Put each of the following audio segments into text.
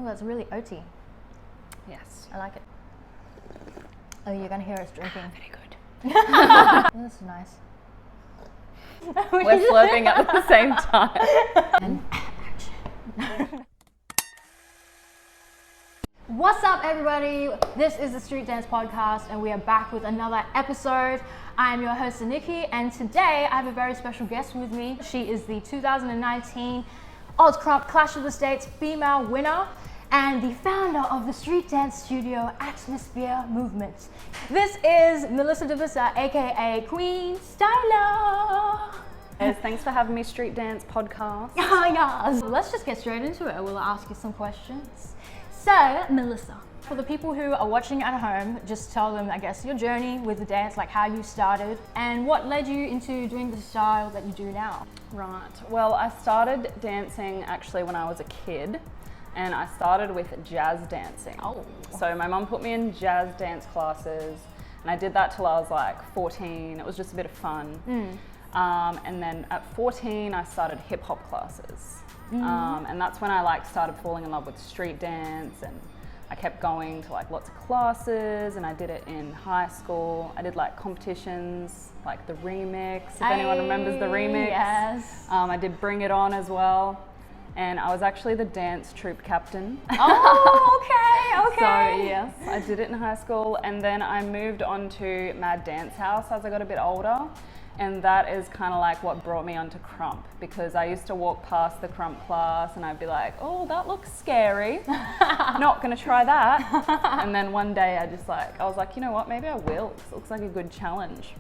Oh, that's really oaty. Yes. I like it. Oh, you're gonna hear us drinking. Very good. Oh, this is nice. We're slurping at the same time. And what's up, everybody? This is the Street Dance Podcast, and we are back with another episode. I am your host, Nikki, and today I have a very special guest with me. She is the 2019 Oz Crump Clash of the States female winner and the founder of the street dance studio Atmosphere Movement. This is Melissa Devisser, aka Queen Stylah. Yes, thanks for having me, Street Dance Podcast. Yes. Let's just get straight into it. We'll ask you some questions. So, Melissa, for the people who are watching at home, just tell them, I guess, your journey with the dance, like how you started and what led you into doing the style that you do now. Right. Well, I started dancing actually when I was a kid, and I started with jazz dancing. Oh. So my mum put me in jazz dance classes, and I did that till I was like 14. It was just a bit of fun. And then at 14, I started hip hop classes. And that's when I started falling in love with street dance, and I kept going to lots of classes, and I did it in high school. I did competitions, like the remix, if anyone remembers the remix. Yes. I did Bring It On as well, and I was actually the dance troupe captain. Oh, okay. So yes, I did it in high school, and then I moved on to Mad Dance House as I got a bit older. And that is kind of what brought me onto Crump, because I used to walk past the Crump class and I'd be like, oh, that looks scary. Not gonna try that. And then one day I was like, you know what, maybe I will. This looks like a good challenge.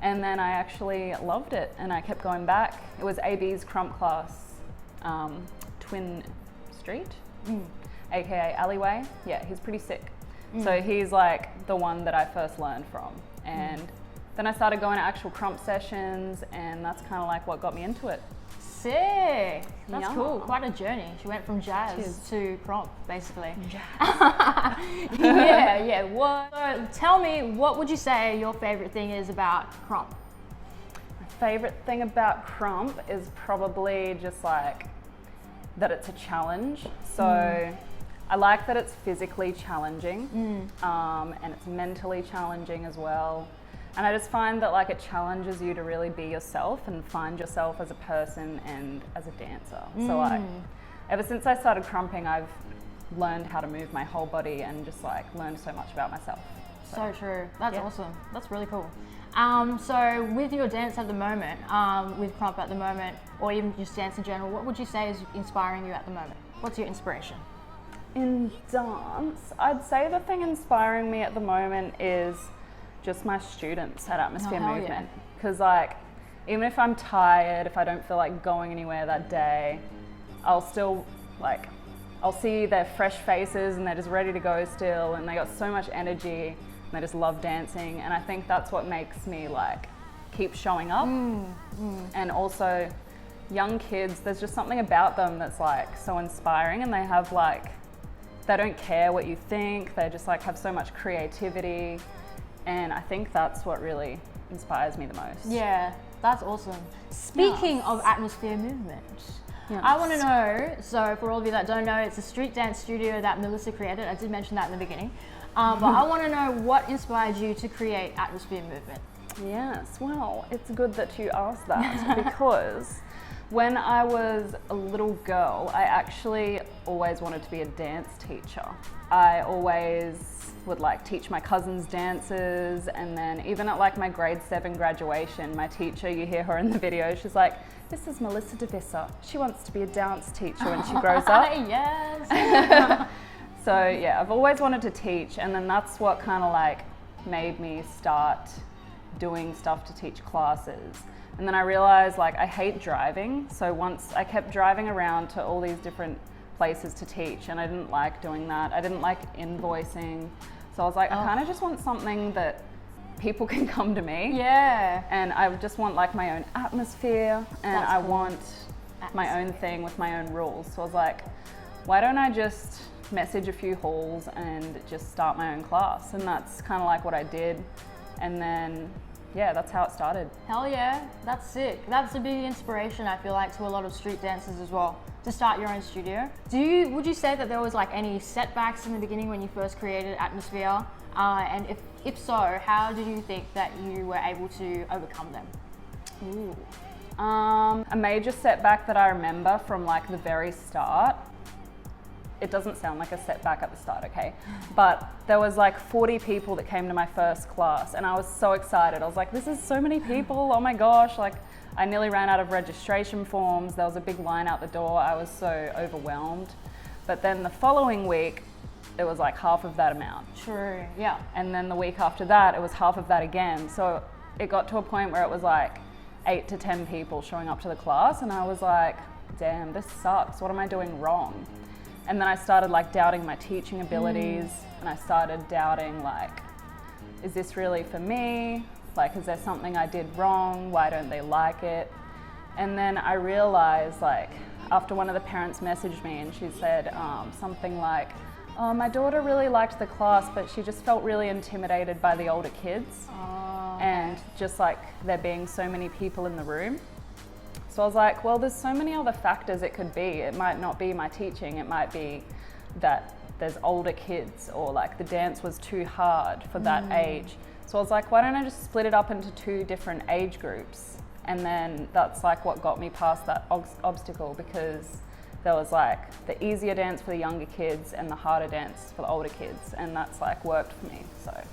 And then I actually loved it, and I kept going back. It was AB's Crump class, Twin Street, AKA Alleyway. Yeah, he's pretty sick. So he's the one that I first learned from. And then I started going to actual Crump sessions, and that's kind of what got me into it. Sick. That's Yeah. cool. Quite a journey. She went from jazz Cheers. to Crump, basically. Jazz. Yeah. What? So tell me, what would you say your favorite thing is about Crump? My favorite thing about Crump is probably just that it's a challenge. So I like that it's physically challenging, and it's mentally challenging as well. And I just find that it challenges you to really be yourself and find yourself as a person and as a dancer. So ever since I started crumping, I've learned how to move my whole body and just learned so much about myself. So true. That's yeah. awesome. That's really cool. So with your dance at the moment, with Crump at the moment, or even just dance in general, what would you say is inspiring you at the moment? What's your inspiration? In dance, I'd say the thing inspiring me at the moment is just my students at Atmosphere hell Movement. Because even if I'm tired, if I don't feel like going anywhere that day, I'll still I'll see their fresh faces and they're just ready to go still, and they got so much energy and they just love dancing. And I think that's what makes me keep showing up. And also young kids, there's just something about them that's so inspiring, and they have they don't care what you think. They just have so much creativity. And I think that's what really inspires me the most. Yeah, that's awesome. Speaking of Atmosphere Movement, I want to know, so for all of you that don't know, it's a street dance studio that Melissa created. I did mention that in the beginning. But I want to know what inspired you to create Atmosphere Movement. Yes, well, it's good that you asked that because when I was a little girl, I actually always wanted to be a dance teacher. I always would teach my cousins dances, and then even at my grade 7 graduation, my teacher, you hear her in the video, she's like, this is Melissa Devisser. She wants to be a dance teacher when she grows up. Yes. So yeah, I've always wanted to teach, and then that's what kind of made me start doing stuff to teach classes. And then I realized I hate driving, so once I kept driving around to all these different places to teach, and I didn't like doing that. I didn't like invoicing. So I was I kind of just want something that people can come to me. Yeah. And I just want my own atmosphere, and That's I cool. want my own thing with my own rules. So I was why don't I just message a few halls and just start my own class? And that's kind of what I did. And then yeah, that's how it started. Hell yeah, that's sick. That's a big inspiration, I feel like, to a lot of street dancers as well, to start your own studio. Would you say that there was like any setbacks in the beginning when you first created Atmosphere? And if so, how did you think that you were able to overcome them? Ooh. A major setback that I remember from like the very start, it doesn't sound like a setback at the start, okay? But there was like 40 people that came to my first class and I was so excited. I was like, this is so many people, oh my gosh. Like I nearly ran out of registration forms. There was a big line out the door. I was so overwhelmed. But then the following week, it was like half of that amount. True, yeah. And then the week after that, it was half of that again. So it got to a point where it was like 8 to 10 people showing up to the class and I was like, damn, this sucks. What am I doing wrong? And then I started like doubting my teaching abilities and I started doubting like, is this really for me? Like, is there something I did wrong? Why don't they like it? And then I realized like, after one of the parents messaged me and she said something like, oh, my daughter really liked the class, but she just felt really intimidated by the older kids. And just like there being so many people in the room. So I was like, well, there's so many other factors it could be. It might not be my teaching. It might be that there's older kids or like the dance was too hard for that age. So I was like, why don't I just split it up into 2 different age groups? And then that's like what got me past that obstacle, because there was like the easier dance for the younger kids and the harder dance for the older kids. And that's like worked for me. So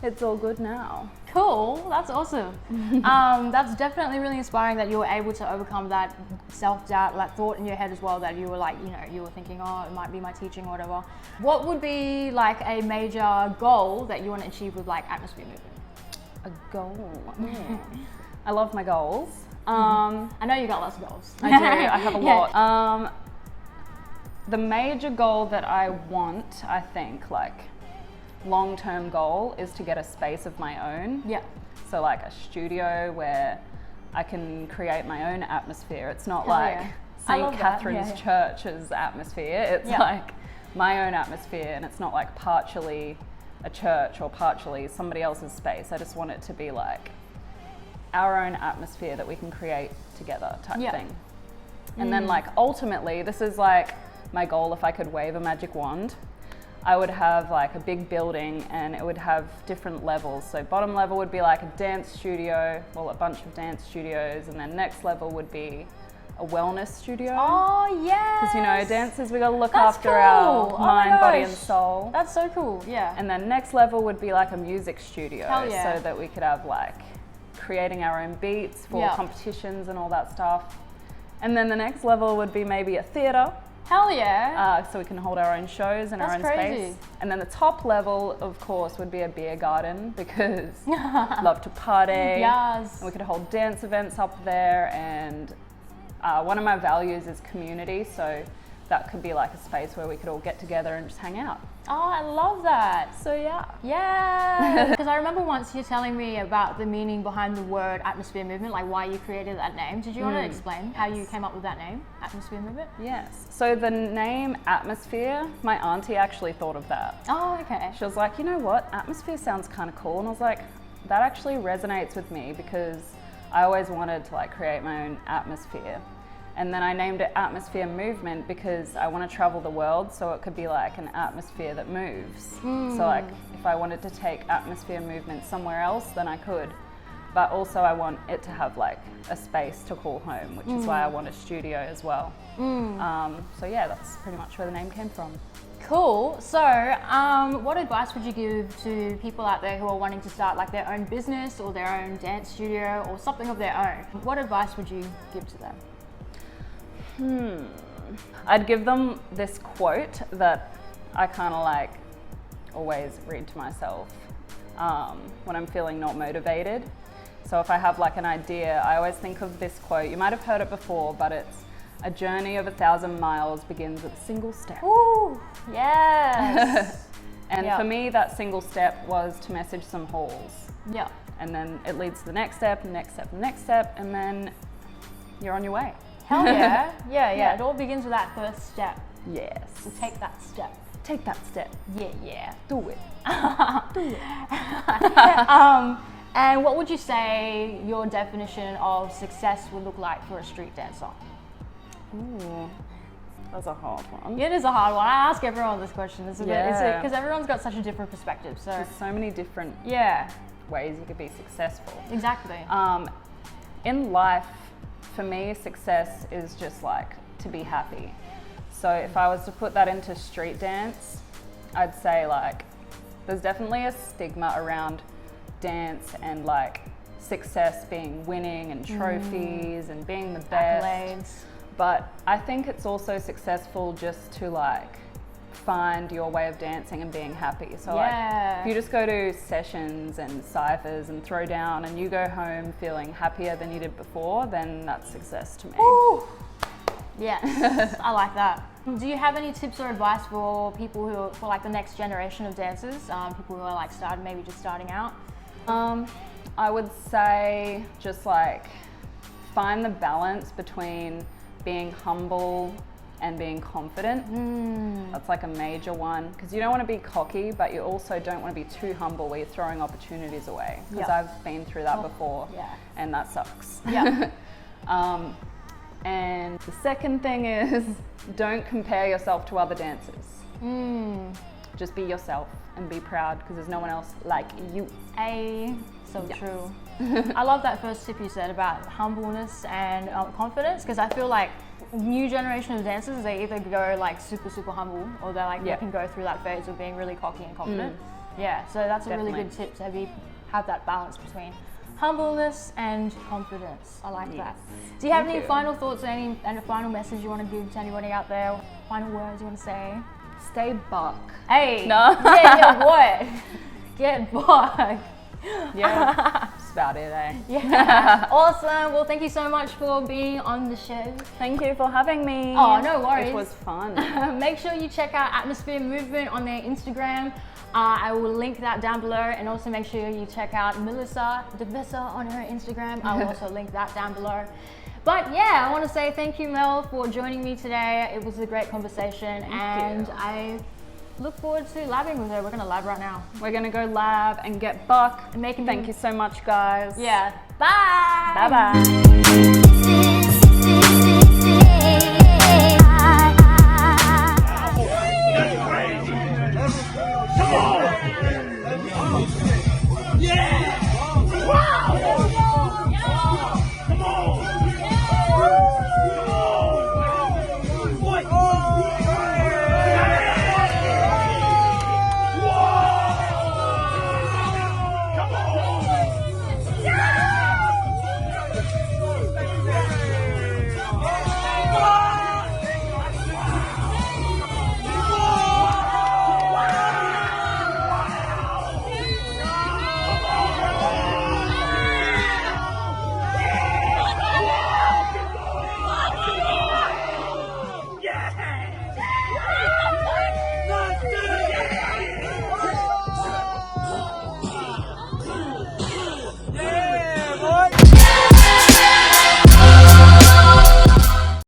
it's all good now. Cool, that's awesome. That's definitely really inspiring that you were able to overcome that self-doubt, that thought in your head as well, that you were like, you were thinking, oh, it might be my teaching or whatever. What would be like a major goal that you want to achieve with like Atmosphere Movement? A goal? I love my goals. I know you got lots of goals. I do, I have a lot. The major goal that I want, I think, like long-term goal, is to get a space of my own. Yeah. So like a studio where I can create my own atmosphere. It's not like St. Catherine's Church's atmosphere. It's like my own atmosphere, and it's not like partially a church or partially somebody else's space. I just want it to be like our own atmosphere that we can create together type thing. And then like ultimately, this is like my goal. If I could wave a magic wand, I would have like a big building and it would have different levels. So bottom level would be like a dance studio, well, a bunch of dance studios, and then next level would be a wellness studio. Oh yes! Because dancers, we gotta look after our mind, body and soul. That's so cool, yeah. And then next level would be like a music studio. Hell yeah. So that we could have like creating our own beats for competitions and all that stuff. And then the next level would be maybe a theatre. Hell yeah. So we can hold our own shows in our own space. And then the top level, of course, would be a beer garden, because love to party. Yes. And we could hold dance events up there. And one of my values is community. So that could be like a space where we could all get together and just hang out. Oh, I love that. So yeah. Yeah. Because I remember once you telling me about the meaning behind the word Atmosphere Movement, like why you created that name. Did you want to explain how you came up with that name, Atmosphere Movement? Yes. So the name Atmosphere, my auntie actually thought of that. Oh, okay. She was like, you know what, atmosphere sounds kind of cool. And I was like, that actually resonates with me, because I always wanted to like create my own atmosphere. And then I named it Atmosphere Movement because I want to travel the world, so it could be like an atmosphere that moves. So like if I wanted to take Atmosphere Movement somewhere else, then I could. But also I want it to have like a space to call home, which is why I want a studio as well. So yeah, that's pretty much where the name came from. Cool. So what advice would you give to people out there who are wanting to start like their own business or their own dance studio or something of their own? What advice would you give to them? I'd give them this quote that I kind of like always read to myself when I'm feeling not motivated. So if I have like an idea, I always think of this quote. You might have heard it before, but it's, a journey of 1,000 miles begins with a single step. Ooh, yes. And for me, that single step was to message some halls. Yeah. And then it leads to the next step, next step, next step, and then you're on your way. Hell yeah. Yeah. It all begins with that first step. Yes. So take that step. Take that step. Yeah. Do it. Do it. And what would you say your definition of success would look like for a street dancer? Ooh, that's a hard one. It is a hard one. I ask everyone this question. Because Yeah. everyone's got such a different perspective. So There's so many different yeah, ways you could be successful. exactly. In life, for me, success is just like to be happy. So if I was to put that into street dance, I'd say like there's definitely a stigma around dance and like success being winning and trophies and being the best. Accolades. But I think it's also successful just to like find your way of dancing and being happy. So like if you just go to sessions and ciphers and throw down and you go home feeling happier than you did before, then that's success to me. Ooh. Yes, I like that. Do you have any tips or advice for people who are, for like the next generation of dancers, people who are like maybe just starting out? I would say just like find the balance between being humble and being confident. That's like a major one, because you don't want to be cocky, but you also don't want to be too humble where you're throwing opportunities away, because I've been through that before and that sucks. Yeah. And the second thing is don't compare yourself to other dancers. Just be yourself and be proud, because there's no one else like you. So true. I love that first tip you said about humbleness and confidence, because I feel like new generation of dancers, they either go like super humble, or they're like they can go through that phase of being really cocky and confident. Yeah, so that's a really good tip to have that balance between humbleness and confidence. I like that. Do you have any final thoughts and a final message you want to give to anybody out there? Final words you want to say? Stay buck. Hey, no. yeah, what? Get buck. Yeah, that's about it, eh? Yeah. Awesome. Well, thank you so much for being on the show. Thank you for having me. Oh, no worries. It was fun. Make sure you check out Atmosphere Movement on their Instagram. I will link that down below, and also make sure you check out Melissa Devisser on her Instagram. I will also link that down below. But yeah, I want to say thank you, Mel, for joining me today. It was a great conversation, and I look forward to labbing with her. We're going to lab right now. We're going to go lab and get buck. And Thank you so much, guys. Yeah. Bye. Bye-bye.